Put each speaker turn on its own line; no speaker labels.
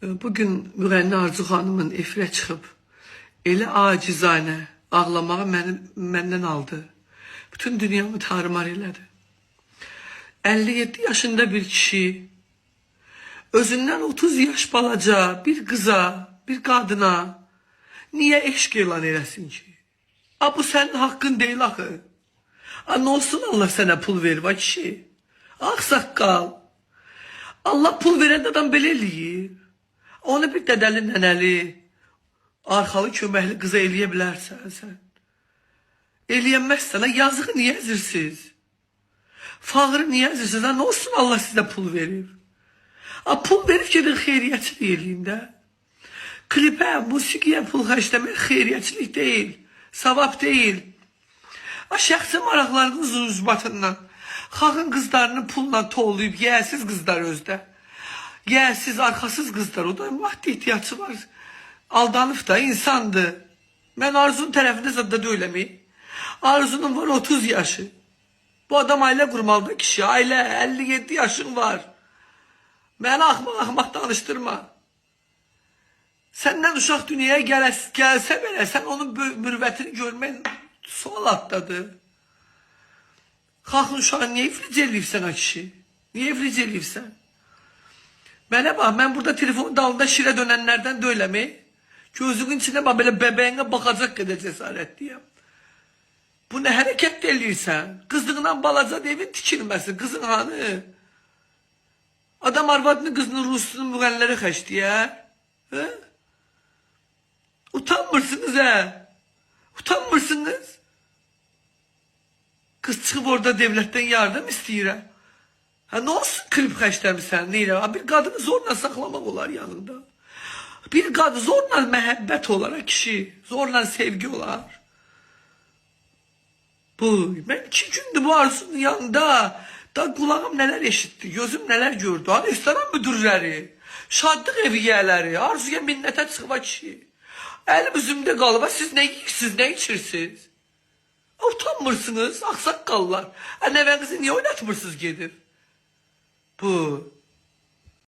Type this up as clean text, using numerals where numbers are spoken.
Bugün Müğənni Arzu xanımın efirə çıxıb elə acizanə ağlamağı məndən aldı. Bütün dünyamı tarımar elədi. 57 yaşında bir kişi özündən 30 yaş balaca bir kıza, bir kadına niye eşq elan eləsin ki? Bu sənin haqqın deyil axı. Ne olsun Allah sənə pul verir va kişi? Ağsaqqal. Allah pul verən adam belə eləyir. Onu bir dədəli, nənəli, arxalı, köməkli qıza eləyə bilərsən sən. Eləyənməzsən, yazığı niyə əzirsiniz? Fağırı niyə əzirsiniz? Ne olsun Allah sizə pul verir? Pul verib gedin xeyriyyətçilik eləyin də. Klipə, musiqiyə pul xərcləmək xeyriyyətçilik deyil, savab deyil. Şəxsi maraqlarınız uzbatından xalqın qızlarını pulla toğlayıb, yiyəsiz qızlar özdə. Yiyəsiz, arxasız qızlar, o da maddi ihtiyacı var. Aldanıb da insandır. Mən Arzu'nun tərəfində zəddə deyiləm. Arzu'nun var 30 yaşı. Bu adam ailə qurmalıdır kişi. Ailə 57 yaşın var. Məni axmaq danışdırma. Səndən uşaq dünyaya gəlsə belə, sən onun mürvətini görmək sual atdadır. Xalqın uşağı niyə iflic eləyirsən o kişi? Niyə iflic eləyirsən? Mənə bax, mən burada telefonun dalında şirə dönənlərdən deyiləm. Gözünün içine bax, belə bəbəyinə baxacaq qədər cəsarətliyəm. Bu nə hərəkət eləyirsən? Qızlığından balaca evin tikilməsi, qızın hanı? Adam arvadını, qızını, rusunu müğənnilərə xəşləyər. Utanmırsınız hə? Utanmırsınız? Kız çıxıb orada devletdən yardım istəyirəm. Ne olsun klip xəşləmirsən, neylə? Bir qadını zorla saxlamaq olar yanında. Bir qadın zorla məhəbbət olar kişi. Zorla sevgi olar. Mən 2 gündür bu Arzu'nun yanında. Da qulağım nələr eşitdi, gözüm nələr gördü. Restoran müdürləri, şadlıq eviyyələri, Arzu'ya minnətə çıxıva kişi. Əlim üzümdə qalıb, siz nə yiyirsiniz, nə içirsiniz? Utanmırsınız, axsaqqallar. Nəvənizi niyə oynatmırsınız gedib? Bu